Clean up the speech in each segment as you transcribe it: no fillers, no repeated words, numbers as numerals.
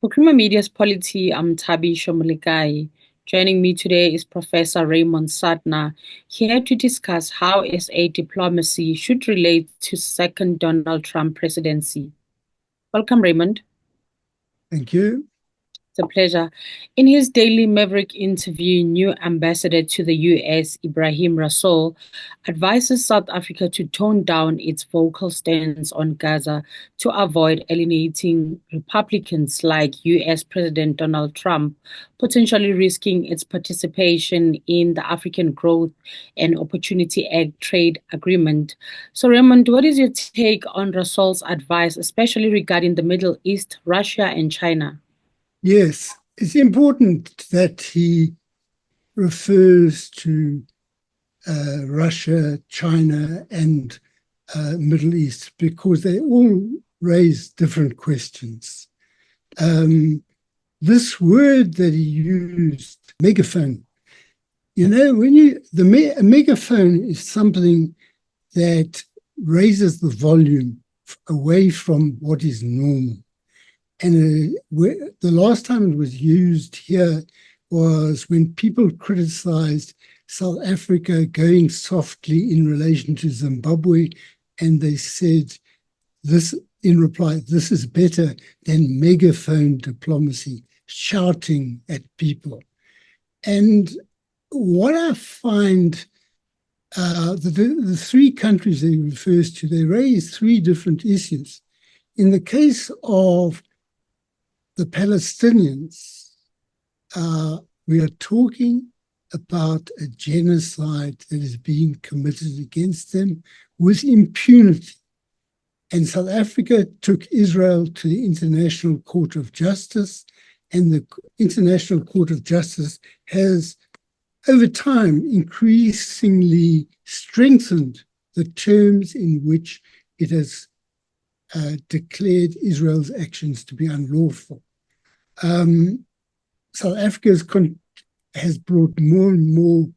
For Creamer Media's Polity, I'm Tabi Shomulikai. Joining me today is Professor Raymond Suttner, here to discuss how SA diplomacy should relate to second Donald Trump presidency. Welcome, Raymond. Thank you. It's a pleasure. In his Daily Maverick interview, new ambassador to the US, Ebrahim Rasool, advises South Africa to tone down its vocal stance on Gaza to avoid alienating Republicans like US President Donald Trump, potentially risking its participation in the African Growth and Opportunity Act trade agreement. So, Raymond, what is your take on Rasool's advice, especially regarding the Middle East, Russia, and China? Yes, it's important that he refers to Russia, China, and Middle East because they all raise different questions. This word that he used, megaphone, a megaphone is something that raises the volume away from what is normal. And the last time it was used here was when people criticized South Africa going softly in relation to Zimbabwe, and they said this in reply, this is better than megaphone diplomacy, shouting at people. And what I find, the three countries that he refers to, they raise three different issues. In the case of the Palestinians, we are talking about a genocide that is being committed against them with impunity. And South Africa took Israel to the International Court of Justice, and the International Court of Justice has, over time, increasingly strengthened the terms in which it has declared Israel's actions to be unlawful. South Africa has brought more and more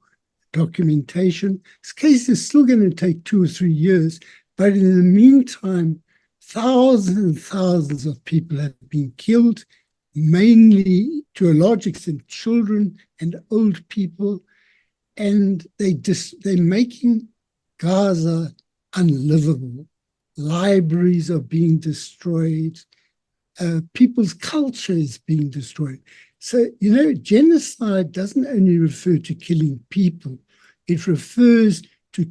documentation. This case is still going to take 2 or 3 years, but in the meantime, thousands and thousands of people have been killed, mainly to a large extent children and old people, and they're making Gaza unlivable. Libraries are being destroyed. People's culture is being destroyed. So, genocide doesn't only refer to killing people. It refers to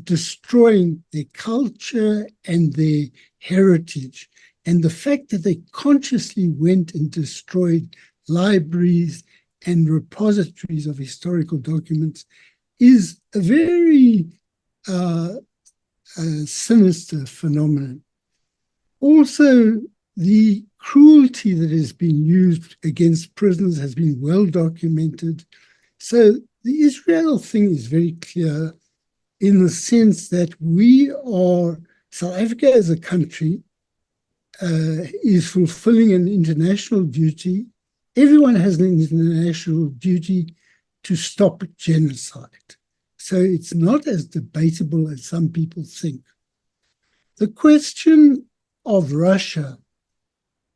destroying their culture and their heritage. And the fact that they consciously went and destroyed libraries and repositories of historical documents is a very sinister phenomenon. Also, the cruelty that has been used against prisoners has been well documented. So the Israel thing is very clear in the sense that South Africa as a country is fulfilling an international duty. Everyone has an international duty to stop genocide. So it's not as debatable as some people think. The question of Russia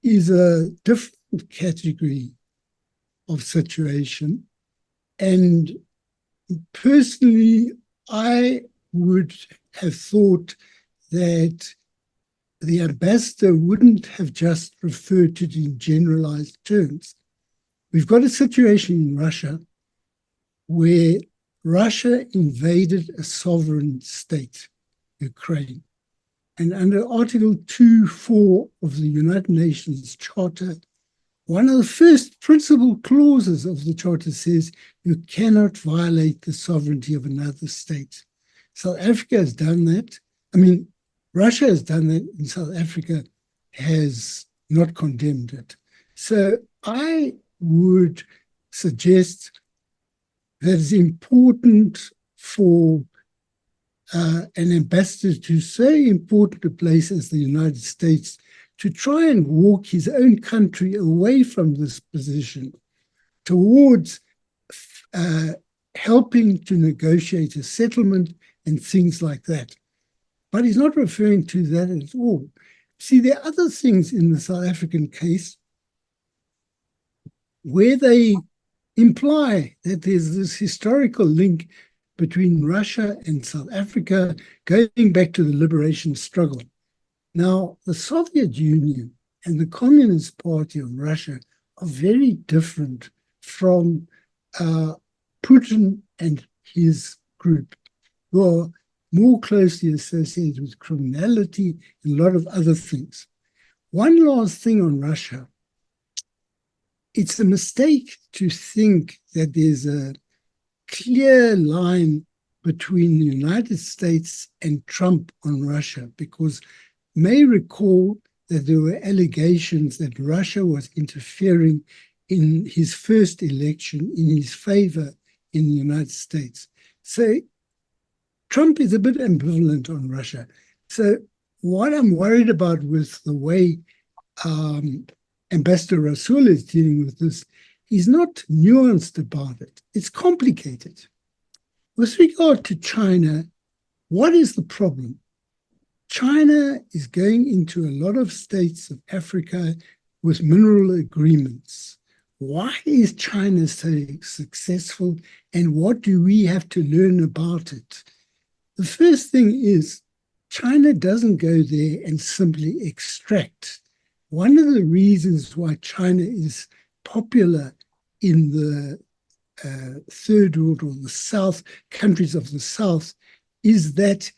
is a different category of situation. And personally, I would have thought that the ambassador wouldn't have just referred to it in generalized terms. We've got a situation in Russia where Russia invaded a sovereign state, Ukraine. And under Article 2.4 of the United Nations Charter, one of the first principal clauses of the Charter says you cannot violate the sovereignty of another state. South Africa has done that. Russia has done that, and South Africa has not condemned it. So I would suggest that it's important for an ambassador to so important a place as the United States to try and walk his own country away from this position towards helping to negotiate a settlement and things like that. But he's not referring to that at all. See, there are other things in the South African case where they imply that there's this historical link between Russia and South Africa going back to the liberation struggle. Now, the Soviet Union and the Communist Party of Russia are very different from Putin and his group, who are more closely associated with criminality and a lot of other things. One last thing on Russia. It's a mistake to think that there's a clear line between the United States and Trump on Russia, because you may recall that there were allegations that Russia was interfering in his first election in his favor in the United States. So Trump is a bit ambivalent on Russia. So what I'm worried about with the way Ambassador Rasool is dealing with this, he's not nuanced about it. It's complicated. With regard to China, what is the problem? China is going into a lot of states of Africa with mineral agreements. Why is China so successful, and what do we have to learn about it? The first thing is China doesn't go there and simply extract. One of the reasons why China is popular in the third world or the South, countries of the South, is that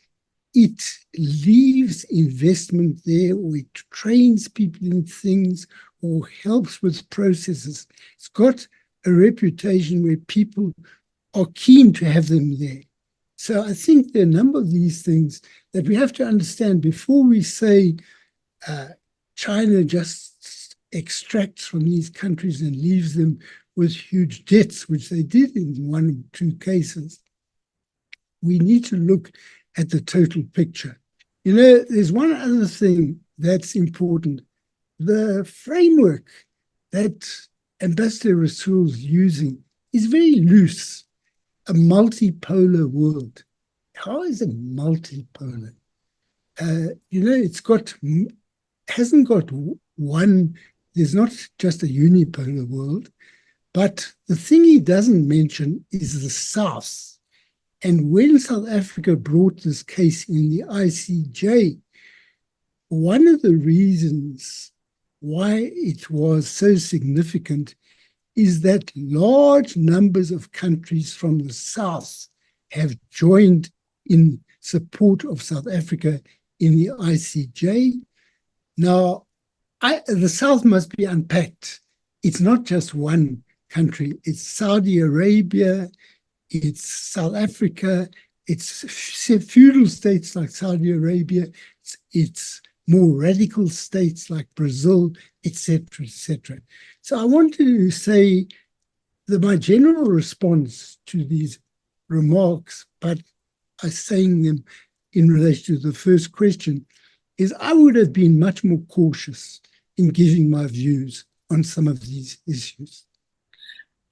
it leaves investment there, or it trains people in things, or helps with processes. It's got a reputation where people are keen to have them there. So I think there are a number of these things that we have to understand before we say China just extracts from these countries and leaves them with huge debts, which they did in one or two cases. We need to look at the total picture. You know, there's one other thing that's important. The framework that Ambassador Rasool is using is very loose. A multipolar world. How is it multipolar? Hasn't got one, there's not just a unipolar world, but the thing he doesn't mention is the South. And when South Africa brought this case in the ICJ, one of the reasons why it was so significant is that large numbers of countries from the South have joined in support of South Africa in the ICJ. Now, the South must be unpacked. It's not just one country. It's Saudi Arabia, it's South Africa, it's feudal states like Saudi Arabia, it's more radical states like Brazil, etc., etc. So I want to say that my general response to these remarks, but I'm saying them in relation to the first question, is I would have been much more cautious in giving my views on some of these issues.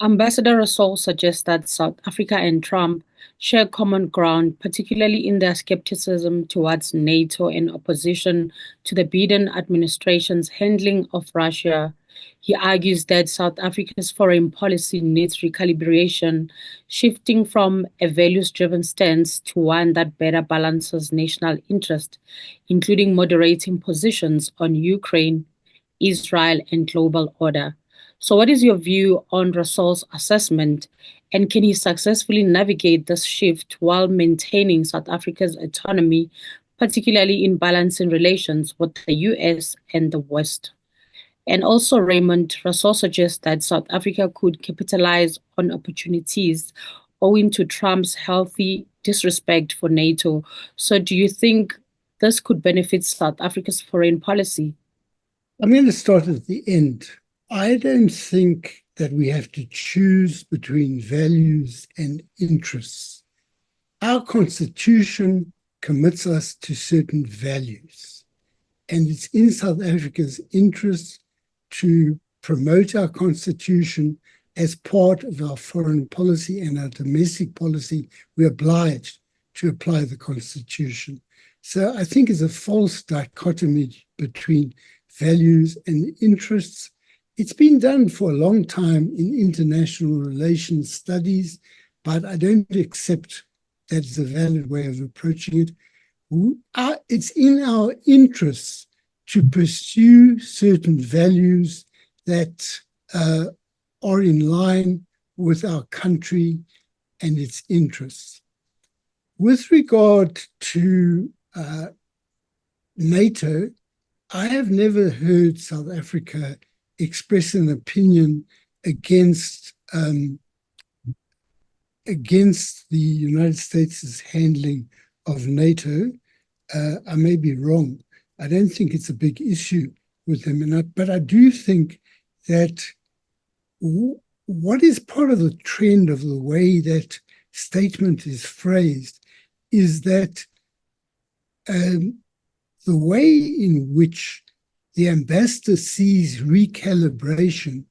Ambassador Rasool suggests that South Africa and Trump share common ground, particularly in their skepticism towards NATO and opposition to the Biden administration's handling of Russia. He argues that South Africa's foreign policy needs recalibration, shifting from a values-driven stance to one that better balances national interest, including moderating positions on Ukraine, Israel, and global order. So what is your view on Rasool's assessment, and can he successfully navigate this shift while maintaining South Africa's autonomy, particularly in balancing relations with the US and the West? And also, Raymond, Rasool suggests that South Africa could capitalize on opportunities owing to Trump's healthy disrespect for NATO. So do you think this could benefit South Africa's foreign policy? I'm going to start at the end. I don't think that we have to choose between values and interests. Our Constitution commits us to certain values, and it's in South Africa's interest to promote our Constitution as part of our foreign policy and our domestic policy. We're obliged to apply the Constitution. So I think it's a false dichotomy between values and interests. It's been done for a long time in international relations studies, but I don't accept that it's a valid way of approaching it. It's in our interests to pursue certain values that are in line with our country and its interests. With regard to NATO, I have never heard South Africa express an opinion against the United States' handling of NATO. I may be wrong. I don't think it's a big issue with them, but I do think that what is part of the trend of the way that statement is phrased is that the way in which the ambassador sees recalibration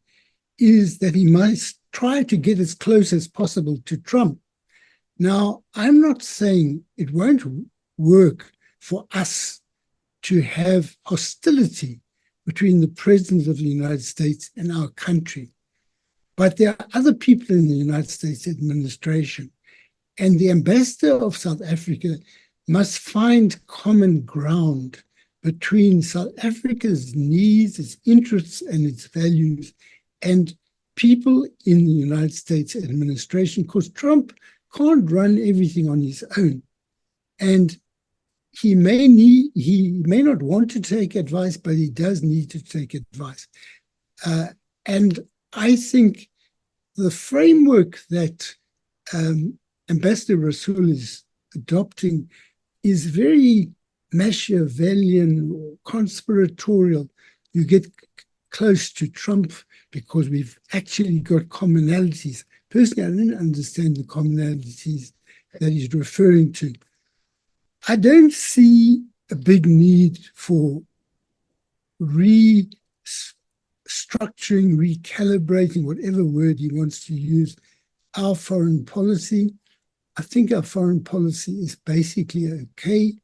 is that he must try to get as close as possible to Trump. Now, I'm not saying it won't work for us to have hostility between the President of the United States and our country. But there are other people in the United States administration, and the ambassador of South Africa must find common ground between South Africa's needs, its interests, and its values, and people in the United States administration, because Trump can't run everything on his own. And he may not want to take advice, but he does need to take advice. And I think the framework that Ambassador Rasool is adopting is very Machiavellian or conspiratorial. You get close to Trump because we've actually got commonalities. Personally, I didn't understand the commonalities that he's referring to. I don't see a big need for restructuring, recalibrating, whatever word he wants to use, our foreign policy. I think our foreign policy is basically okay.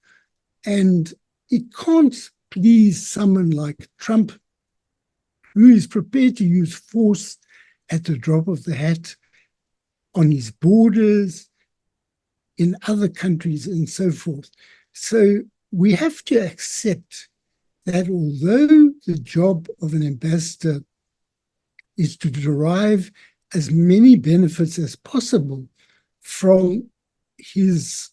And it can't please someone like Trump, who is prepared to use force at the drop of the hat on his borders, in other countries, and so forth. So we have to accept that although the job of an ambassador is to derive as many benefits as possible from his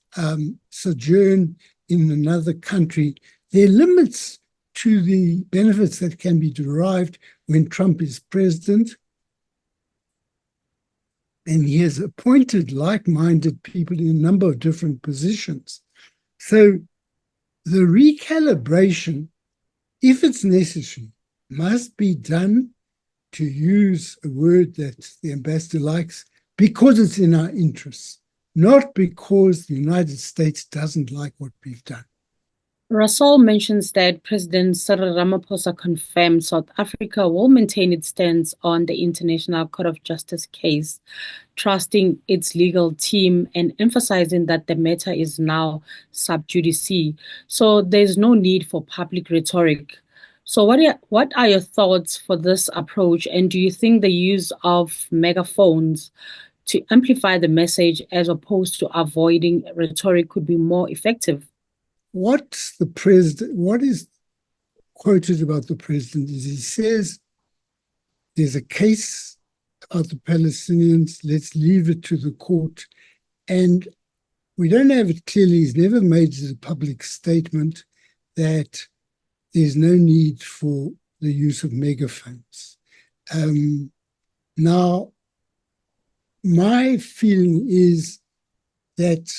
sojourn in another country, there are limits to the benefits that can be derived when Trump is president. And he has appointed like-minded people in a number of different positions. So the recalibration, if it's necessary, must be done, to use a word that the ambassador likes, because it's in our interests, not because the United States doesn't like what we've done. Rasool mentions that President Cyril Ramaphosa confirmed South Africa will maintain its stance on the International Court of Justice case, trusting its legal team and emphasizing that the matter is now sub judice. So there's no need for public rhetoric. So what are your thoughts for this approach? And do you think the use of megaphones to amplify the message as opposed to avoiding rhetoric could be more effective? What is quoted about the president is he says there's a case of the Palestinians, let's leave it to the court. And we don't have it clearly. He's never made a public statement that there's no need for the use of megaphones. Now, my feeling is that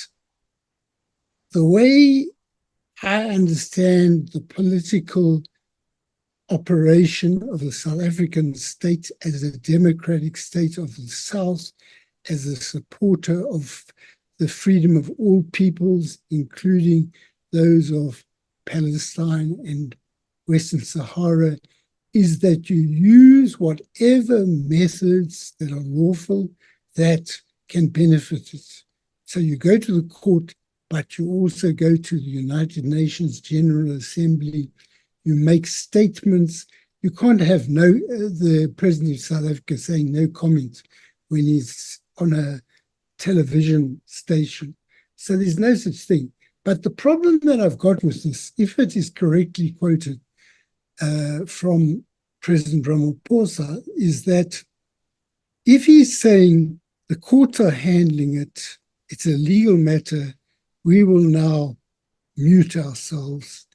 the way I understand the political operation of the South African state as a democratic state of the South, as a supporter of the freedom of all peoples, including those of Palestine and Western Sahara, is that you use whatever methods that are lawful that can benefit it. So you go to the court but you also go to the United Nations General Assembly, you make statements. You can't have the president of South Africa saying no comment when he's on a television station. So there's no such thing. But the problem that I've got with this, if it is correctly quoted from President Ramaphosa, is that if he's saying the courts are handling it, it's a legal matter, we will now mute ourselves,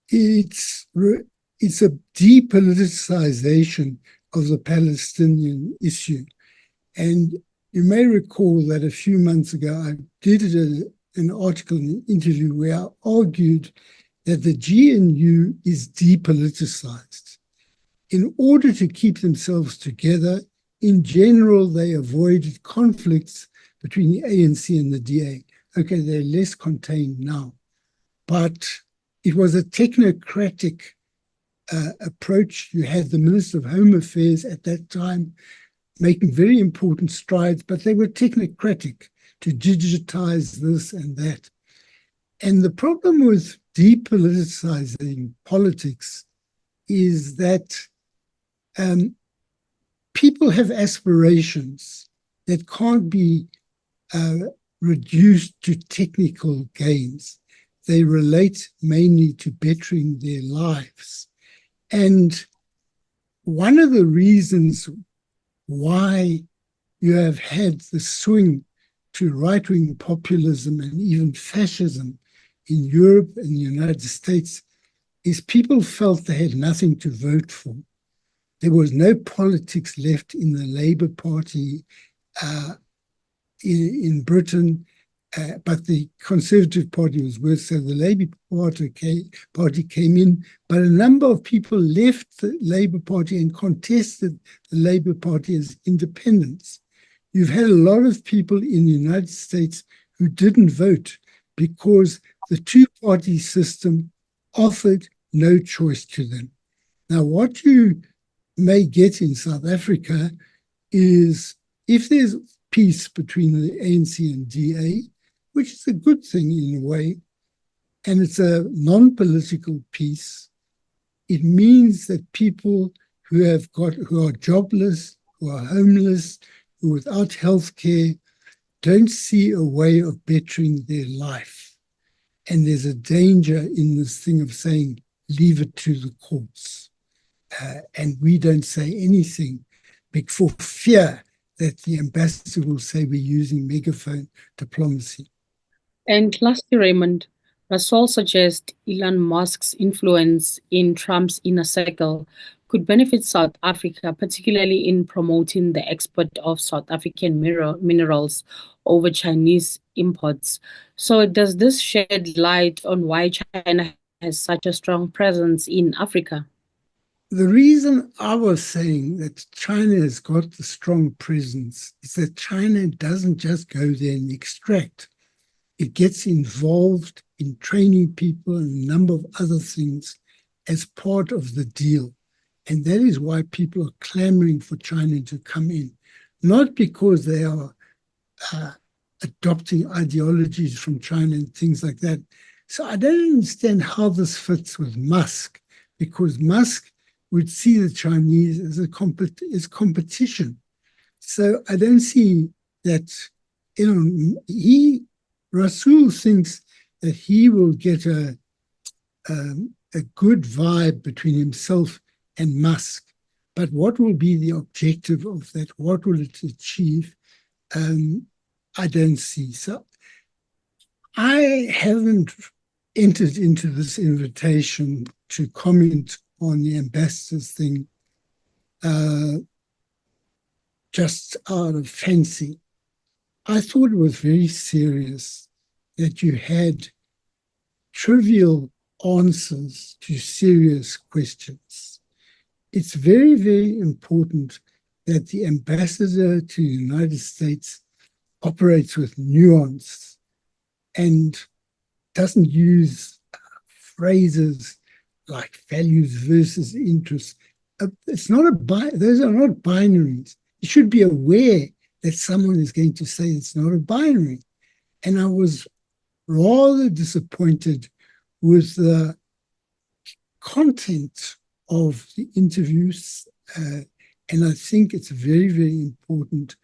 it's a depoliticization of the Palestinian issue. And you may recall that a few months ago, I did an article, an interview where I argued that the GNU is depoliticized. In order to keep themselves together, in general, they avoided conflicts between the ANC and the DA. Okay, they're less contained now, but it was a technocratic approach. You had the Minister of Home Affairs at that time making very important strides, but they were technocratic to digitize this and that. And the problem with depoliticizing politics is that people have aspirations that can't be reduced to technical gains. They relate mainly to bettering their lives. And one of the reasons why you have had the swing to right-wing populism and even fascism in Europe and the United States is people felt they had nothing to vote for. There was no politics left in the Labour Party in Britain, but the Conservative Party was worse, so the Labour Party came in, but a number of people left the Labour Party and contested the Labour Party as independents. You've had a lot of people in the United States who didn't vote because the two-party system offered no choice to them. Now, what you may get in South Africa is if there's peace between the ANC and DA, which is a good thing in a way, and it's a non-political peace, it means that people who are jobless, who are homeless, who are without health care, don't see a way of bettering their life. And there's a danger in this thing of saying, leave it to the courts. And we don't say anything for fear that the ambassador will say we're using megaphone diplomacy. And lastly, Raymond, Rasool suggests Elon Musk's influence in Trump's inner circle could benefit South Africa, particularly in promoting the export of South African minerals over Chinese imports. So does this shed light on why China has such a strong presence in Africa? The reason I was saying that China has got the strong presence is that China doesn't just go there and extract. It gets involved in training people and a number of other things as part of the deal. And that is why people are clamoring for China to come in, not because they are adopting ideologies from China and things like that. So I don't understand how this fits with Musk, because Musk would see the Chinese as competition. So I don't see that, Rasool thinks that he will get a good vibe between himself and Musk. But what will be the objective of that? What will it achieve? I don't see. So I haven't entered into this invitation to comment on the ambassador's thing just out of fancy. I thought it was very serious that you had trivial answers to serious questions. It's very, very important that the ambassador to the United States operates with nuance and doesn't use phrases like values versus interests. Those are not binaries. You should be aware that someone is going to say it's not a binary. And I was rather disappointed with the content of the interviews. And I think it's very, very important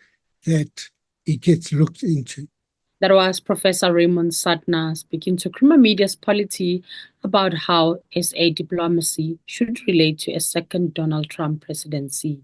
that it gets looked into. That was Professor Raymond Suttner speaking to Creamer Media's Polity about how SA diplomacy should relate to a second Donald Trump presidency.